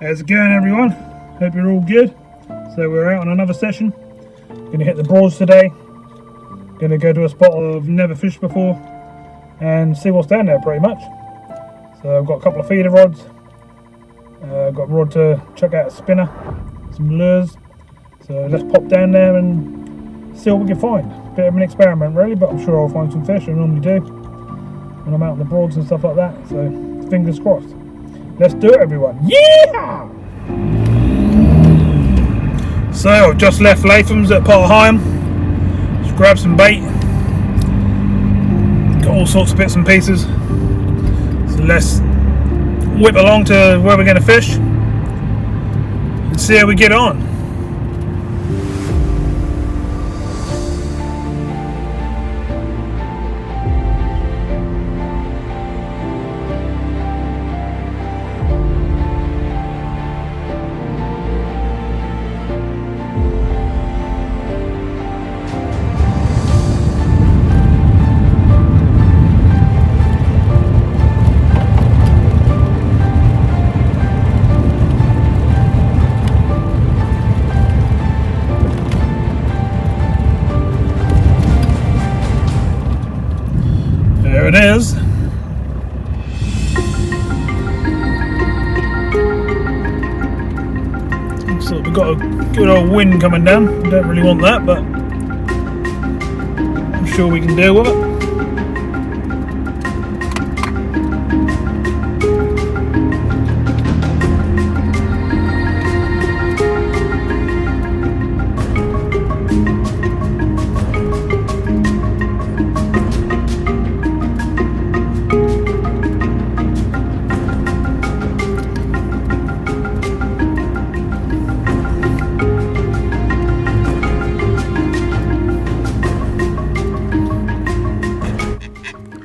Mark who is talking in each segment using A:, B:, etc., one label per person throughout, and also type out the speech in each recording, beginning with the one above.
A: How's it going, everyone? Hope you're all good. So we're out on another session. Gonna hit the Broads today. Gonna go to a spot I've never fished before and see what's down there pretty much. So I've got a couple of feeder rods. I've got a rod to check out a spinner, some lures. So let's pop down there and see what we can find. Bit of an experiment really, but I'm sure I'll find some fish. I normally do when I'm out on the Broads and stuff like that. So fingers crossed. Let's do it, everyone. Yeah! So I've just left Latham's at Part Higham. Just grabbed some bait. Got all sorts of bits and pieces. So let's whip along to where we're going to fish and see how we get on. There it is. Looks like we've got a good old wind coming down. We don't really want that, but I'm sure we can deal with it.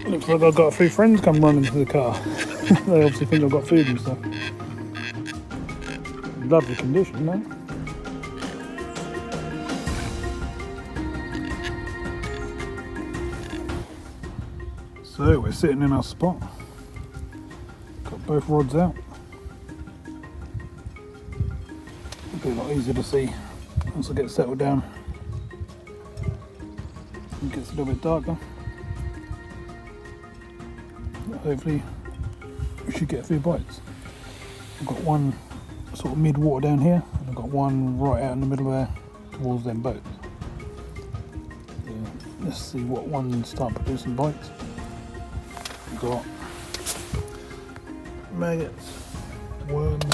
A: Looks like I've got a few friends come running to the car. They obviously think I've got food and stuff. Lovely condition, no? So we're sitting in our spot. Got both rods out. It'll be a lot easier to see once I get settled down. It gets a little bit darker. Hopefully we should get a few bites. I've got one sort of mid-water down here, and I've got one right out in the middle there towards them boats. So let's see what ones start producing bites. We've got maggots, worms,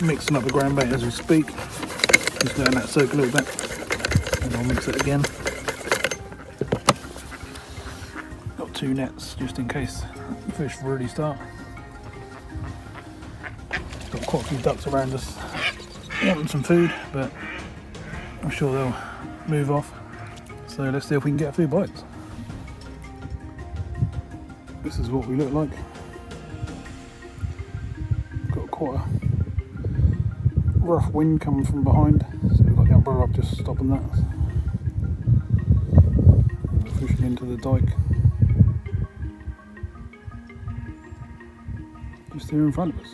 A: mixing up the ground bait as we speak. Just letting that soak a little bit, and I'll mix it again. 2 nets just in case the fish really start. Got quite a few ducks around us wanting some food, but I'm sure they'll move off. So let's see if we can get a few bites. This is what we look like. Got quite a rough wind coming from behind, so we've got the umbrella up just stopping that. We're fishing into the dike. Just here in front of us.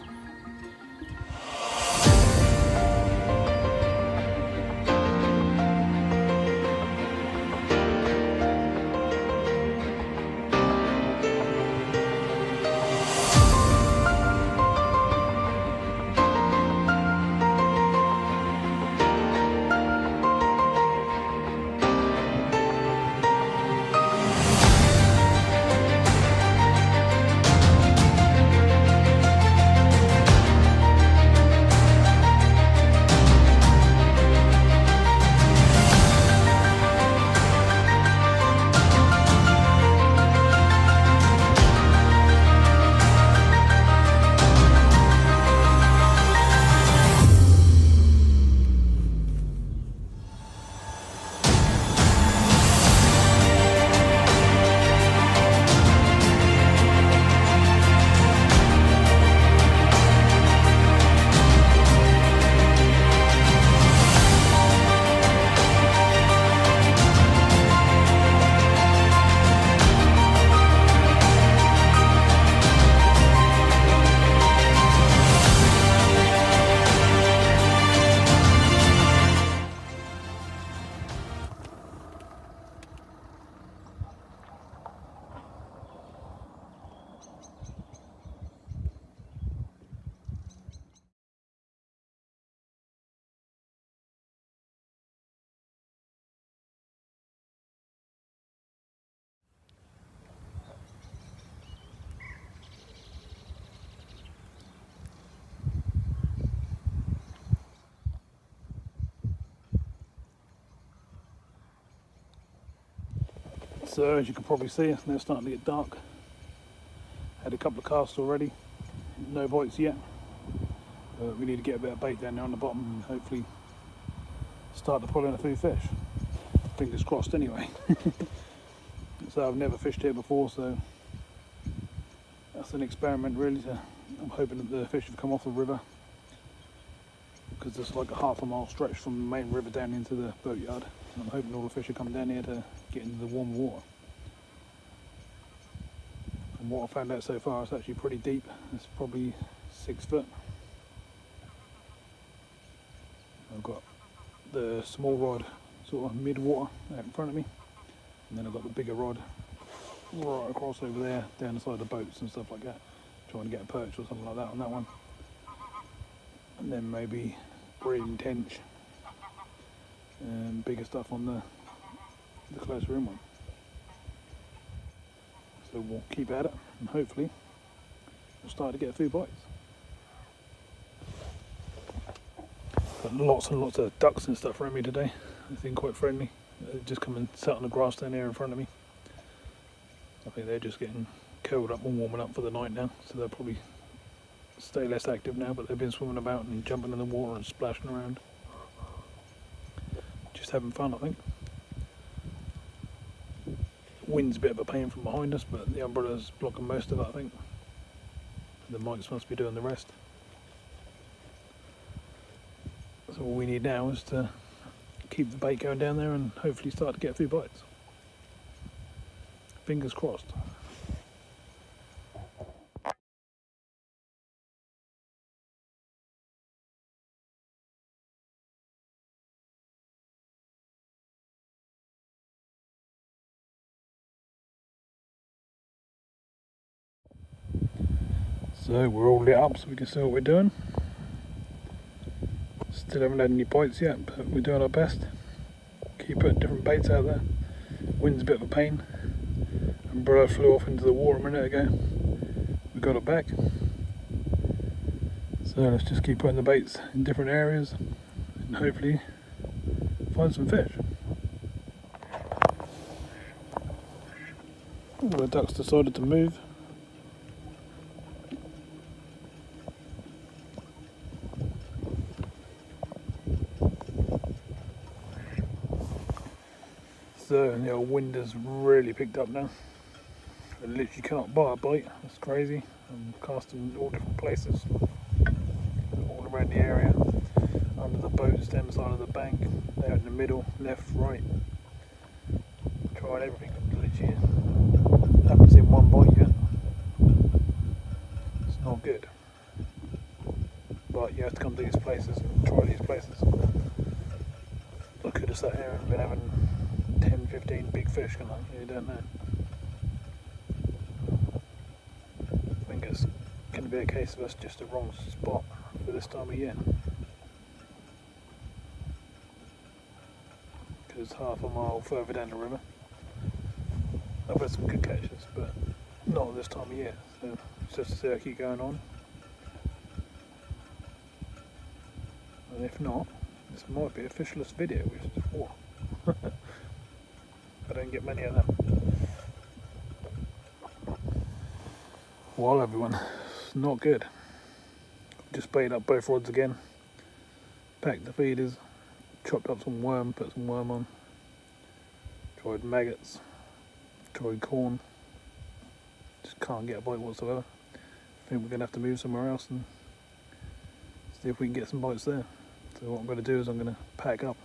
A: So as you can probably see, it's now starting to get dark. Had a couple of casts already, no bites yet. We need to get a bit of bait down there on the bottom and hopefully start to pull in a few fish. Fingers crossed anyway. So I've never fished here before, so that's an experiment really. I'm hoping that the fish have come off the river, because there's like a half a mile stretch from the main river down into the boatyard. And I'm hoping all the fish have come down here to get into the warm water. From what I found out so far, it's actually pretty deep. It's probably 6 foot. I've got the small rod sort of mid-water out in front of me, and then I've got the bigger rod right across over there, down the side of the boats and stuff like that, trying to get a perch or something like that on that one, and then maybe bream, tench, and bigger stuff on the closer in one. So we'll keep at it, and hopefully we'll start to get a few bites. Got lots and lots of ducks and stuff around me today. They seem quite friendly. They just come and sat on the grass down here in front of me. I think they're just getting curled up and warming up for the night now, so they'll probably stay less active now, but they've been swimming about and jumping in the water and splashing around. Just having fun, I think. Wind's a bit of a pain from behind us, but the umbrella's blocking most of it, I think. The mites must be doing the rest. So all we need now is to keep the bait going down there and hopefully start to get a few bites. Fingers crossed. So we're all lit up so we can see what we're doing. Still haven't had any bites yet, but we're doing our best. Keep putting different baits out there. Wind's a bit of a pain. Umbrella flew off into the water a minute ago. We got it back. So let's just keep putting the baits in different areas and hopefully find some fish. The ducks decided to move. So the old wind has really picked up now. I literally cannot buy a bite. That's crazy. I'm casting all different places, all around the area, under the boats, down the side of the bank, out in the middle, left, right. Tried everything. Literally haven't seen one bite yet. It's not good. But you have to come to these places and try these places. I could have sat here and been having 10, 15 big fish, can I? You don't know. I think it's going to be a case of us just the wrong spot for this time of year. Because half a mile further down the river, I've had some good catches, but not this time of year. So it's just to see how I keep going on. And if not, this might be a fishless video, which is war. I don't get many of them. Well, everyone, it's not good. Just baited up both rods again, packed the feeders, chopped up some worm, put some worm on, tried maggots, tried corn. Just can't get a bite whatsoever. I think we're going to have to move somewhere else and see if we can get some bites there. So what I'm going to do is I'm going to pack up.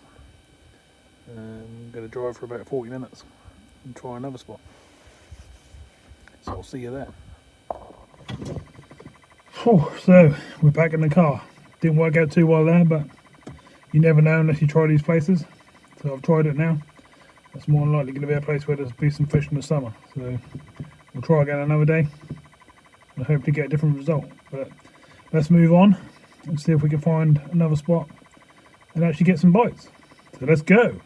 A: I'm going to drive for about 40 minutes and try another spot. So I'll see you there. So we're back in the car. Didn't work out too well there, but you never know unless you try these places. So I've tried it now. That's more than likely going to be a place where there's be some fish in the summer. So we'll try again another day and hopefully get a different result. But let's move on and see if we can find another spot and actually get some bites. So let's go.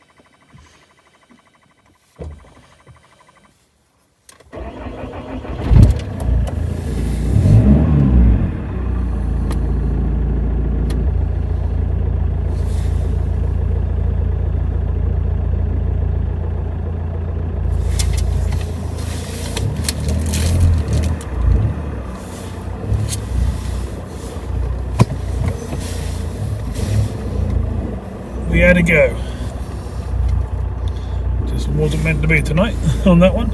A: we had a go. Just wasn't meant to be tonight on that one.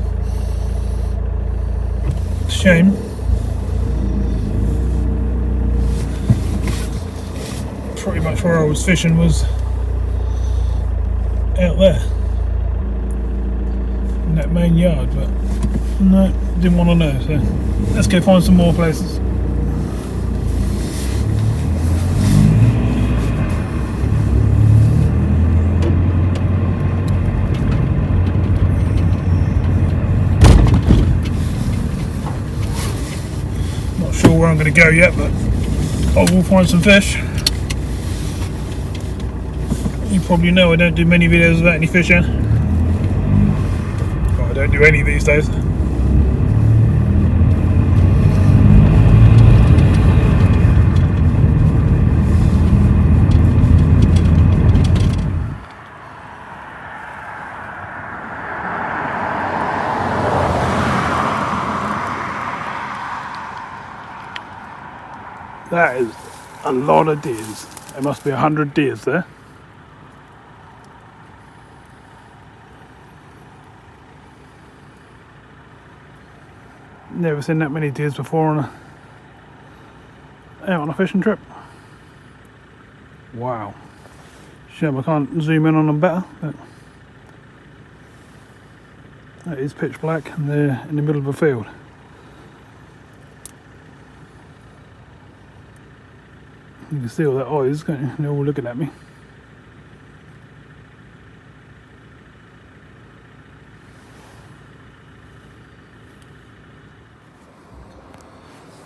A: Shame. Pretty much where I was fishing was out there in that main yard, but no, didn't want to know, so let's go find some more places. Not sure where I'm going to go yet, but I will find some fish. You probably know I don't do many videos about any fishing. Well, I don't do any these days. That is a lot of deers. There must be 100 deers there. Never seen that many deers before out on a fishing trip. Wow. Shame I can't zoom in on them better. But that is pitch black and they're in the middle of a field. You can see all their eyes, can't you? They're all looking at me.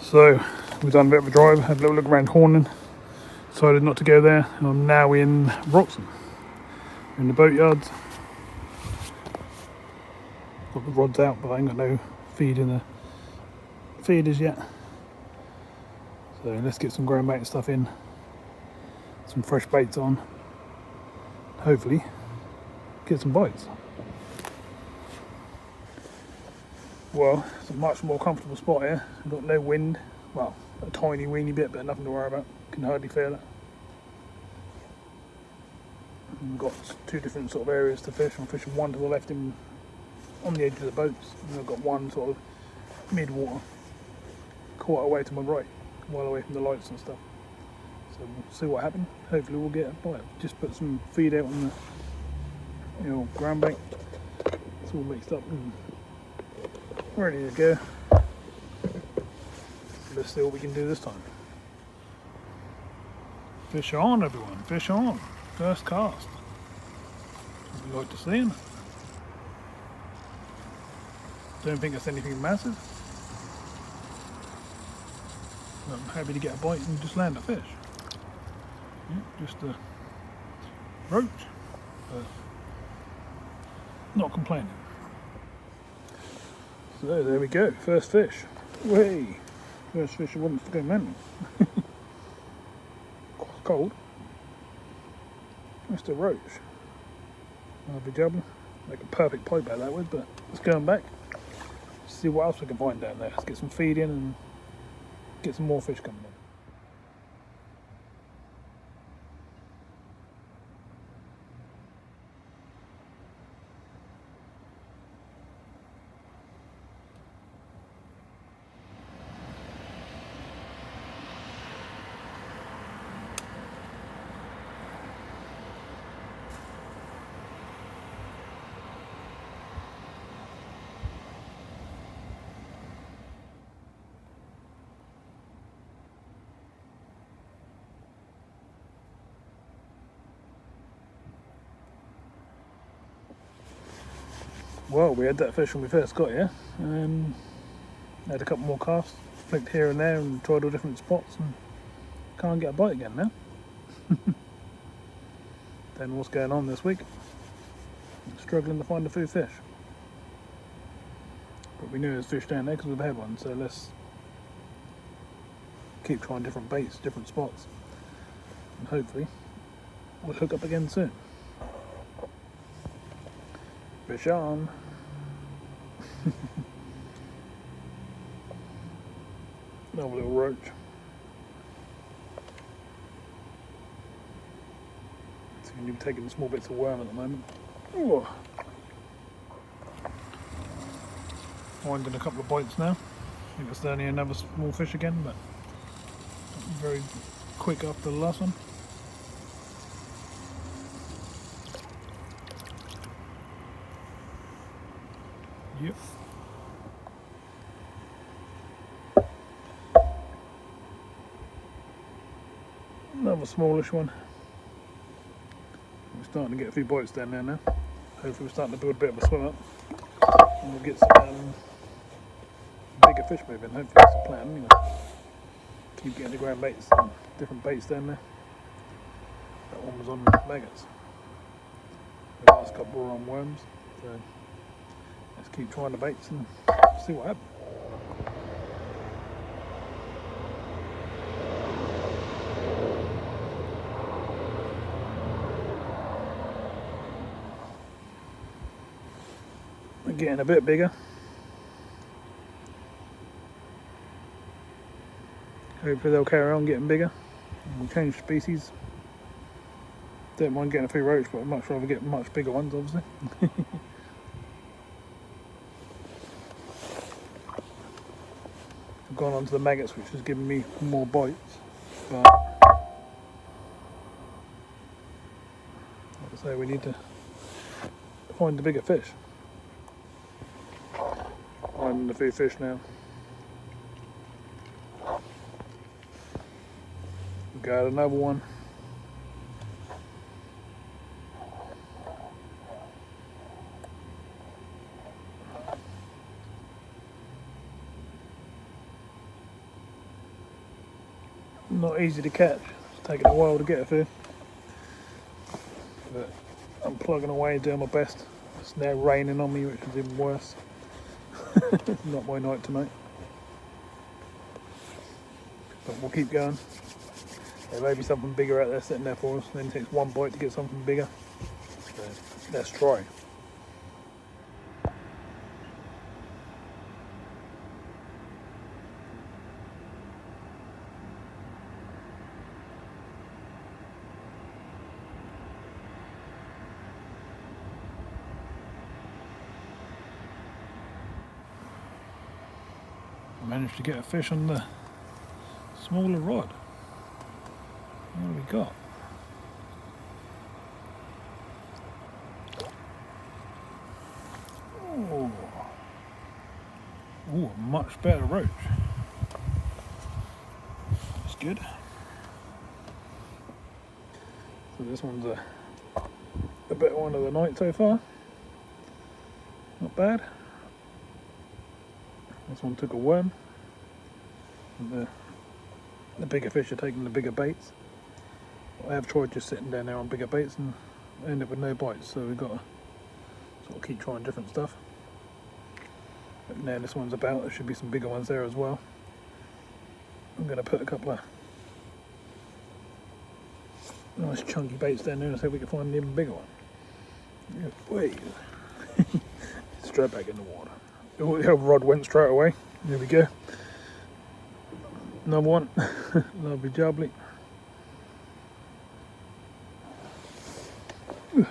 A: So we've done a bit of a drive, had a little look around Horning, decided not to go there. I'm now in Wroxham, in the boat yards. Got the rods out, but I ain't got no feed in the feeders yet. So let's get some ground bait and stuff in, some fresh baits on, hopefully get some bites. Well, it's a much more comfortable spot here. We've got no wind, well, a tiny weeny bit, but nothing to worry about. Can hardly feel it. We've got two different sort of areas to fish. I'm fishing one to the left on the edge of the boats, and I've got one sort of mid-water, quarter way to my right, well away from the lights and stuff. So we'll see what happens. Hopefully we'll get a bite. Just put some feed out on the ground bait. It's all mixed up and ready to go. So let's see what we can do this time. Fish on, everyone, fish on. First cast. As we like to see them. Don't think it's anything massive. I'm happy to get a bite and just land a fish. Yeah, just a roach, but not complaining. So there we go, first fish. Way, first fish I want to go manual. Cold. Just a roach. I'll be jubbing. Like a perfect pipe out that would, but let's go on back. See what else we can find down there. Let's get some feed in and get some more fish coming in. Well, we had that fish when we first got here. Had a couple more casts, flicked here and there and tried all different spots and can't get a bite again now. Don't know what's going on this week. I'm struggling to find a few fish. But we knew there's fish down there because we've had one, so let's keep trying different baits, different spots. And hopefully we'll hook up again soon. Fish on. Another little roach. Let's only taking the small bits of worm at the moment. Ooh. Finding a couple of bites now. I think it's only another small fish again, but very quick after the last one. Yep. Another smallish one. We're starting to get a few bites down there now. Hopefully we're starting to build a bit of a swim up. And we'll get some bigger fish moving. Hopefully that's the plan. You know, keep getting the ground baits and different baits down there. That one was on maggots. The last couple were on worms. So let's keep trying the baits and see what happens. We're getting a bit bigger. Hopefully they'll carry on getting bigger. We'll change species. Don't mind getting a few roach, but I'd much rather get much bigger ones, obviously. I've gone on to the maggots, which has given me more bites, but like I say, we need to find the bigger fish. Finding a few fish now. Got another one. Not easy to catch. It's taking a while to get a few. But I'm plugging away, doing my best. It's now raining on me, which is even worse. Not my night tonight. But we'll keep going. There may be something bigger out there sitting there for us. Then it takes one bite to get something bigger. So let's try. Managed to get a fish on the smaller rod. What have we got? Oh, ooh, a much better roach. That's good. So this one's a better one of the night so far. Not bad. This one took a worm. And the bigger fish are taking the bigger baits. I have tried just sitting down there on bigger baits and end up with no bites, so we've got to sort of keep trying different stuff. But now this one's about, there should be some bigger ones there as well. I'm going to put a couple of nice chunky baits down there and see if we can find an even bigger one. Wait. Straight back in the water. Oh, the rod went straight away. There we go. Another one. Lovely jubbly. We're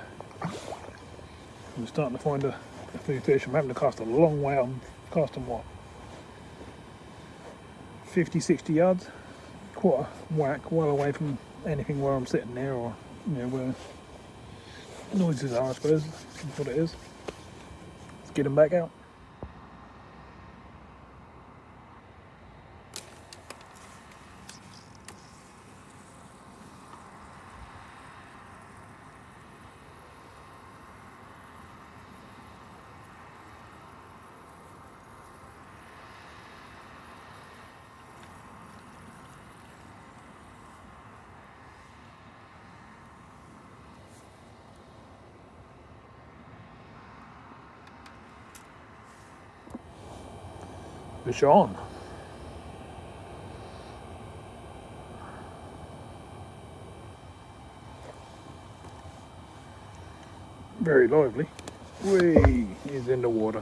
A: starting to find a few fish. I'm having to cast a long way. I'm casting what? 50, 60 yards. Quite a whack, well away from anything where I'm sitting there or, you know, where noises are, I suppose. That's what it is. Let's get them back out. Fish on. Very lively. Whee! He's in the water.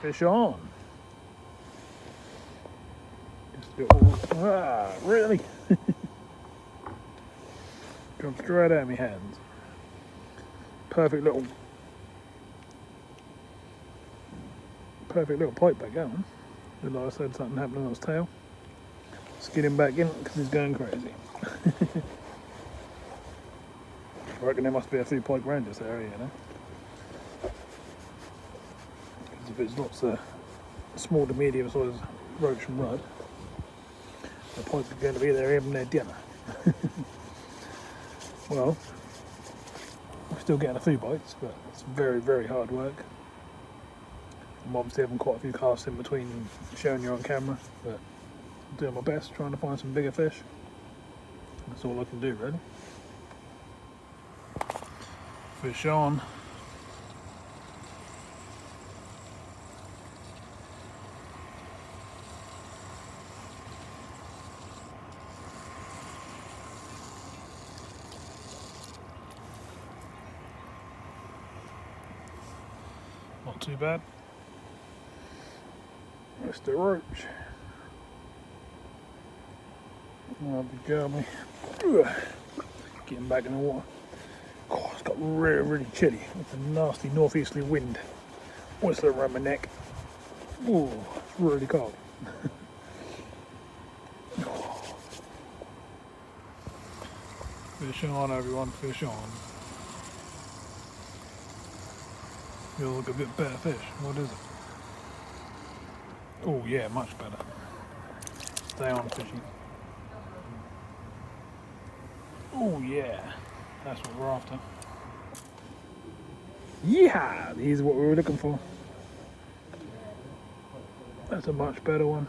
A: Fish on. Just little, really? Jump straight out of my hands. Perfect little pipe back that one. Like I said, something happened on his tail. Let's get him back in because he's going crazy. I reckon there must be a few pike around this area, you know. Because if it's lots of small to medium size roach and rudd, the pike are going to be there having their dinner. Well, we're still getting a few bites, but it's very, very hard work. I'm obviously having quite a few casts in between showing you on camera, but I'm doing my best trying to find some bigger fish. That's all I can do, really. Fish on. Not too bad. Mr. Roach. Lovely gummy. Getting back in the water. Oh, it's got really, really chilly. It's a nasty northeasterly wind. Whistler around my neck. Oh, it's really cold. Fish on, everyone, fish on. You'll look a bit better fish. What is it? Oh yeah, much better. Stay on fishing. Oh yeah, that's what we're after. Yeah, these are what we were looking for. That's a much better one.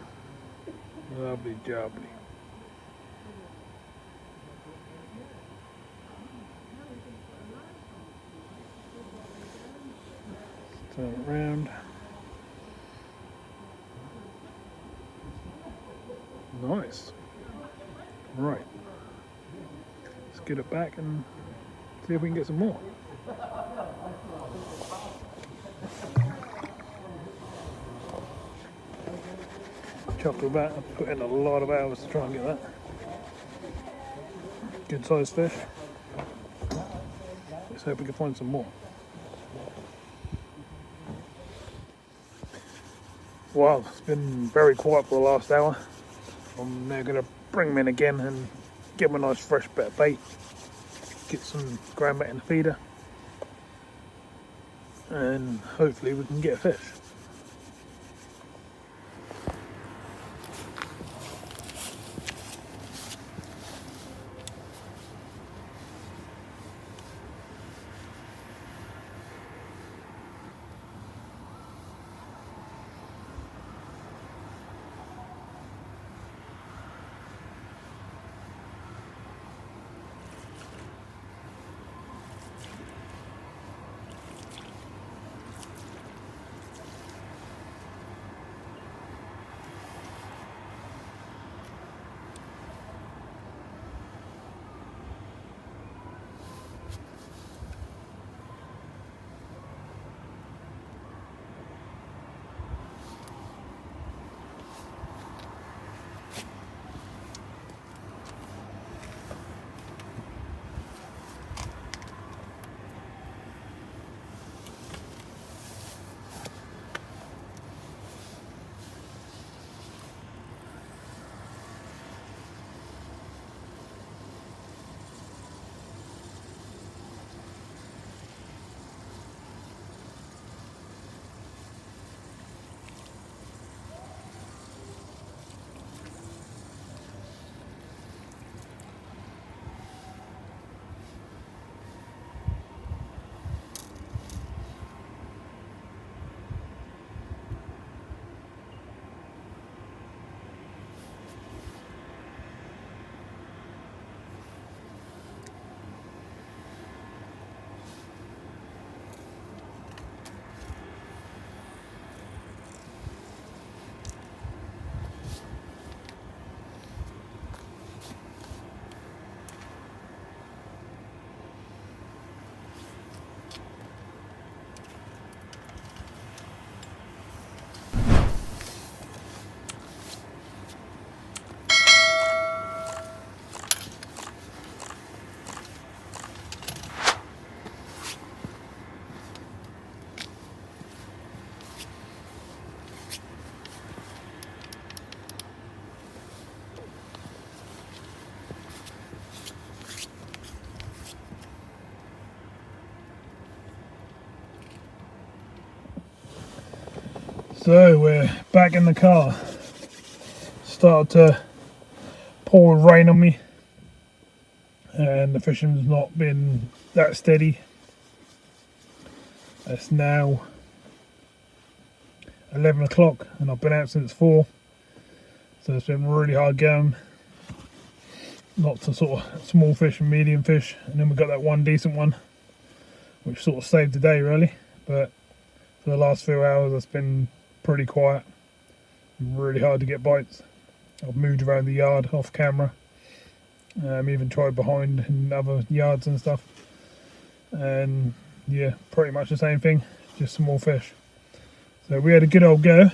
A: Lovely jubbly. Turn it around. Nice. Right. Let's get it back and see if we can get some more. Chopped it back. I've put in a lot of hours to try and get that. Good sized fish. Let's hope we can find some more. Well, it's been very quiet for the last hour. I'm now going to bring them in again and give them a nice fresh bit of bait. Get some ground bait in the feeder. And hopefully we can get a fish. So we're back in the car. Started to pour rain on me, and the fishing's not been that steady. It's now 11 o'clock and I've been out since 4, so it's been really hard going. Lots of sort of small fish and medium fish, and then we got that one decent one which sort of saved the day really. But for the last few hours it's been pretty quiet, really hard to get bites. I've moved around the yard off camera, even tried behind in other yards and stuff, and yeah, pretty much the same thing, just some more fish. So we had a good old go,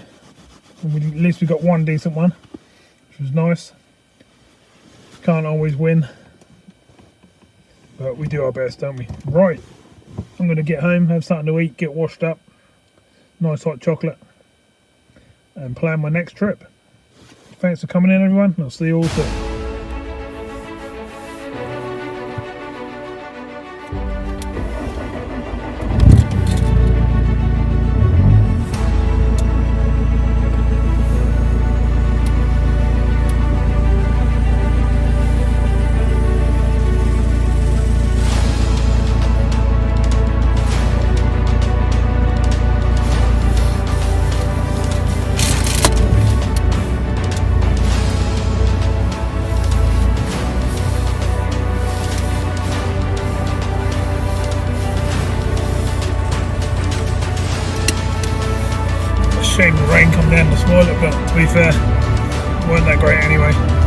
A: and at least we got one decent one, which was nice. Can't always win, but we do our best, don't we? Right, I'm going to get home, have something to eat, get washed up, nice hot chocolate, and plan my next trip. Thanks for coming in, everyone. I'll see you all soon. Shame the rain come down to spoil it, but to be fair, it weren't that great anyway.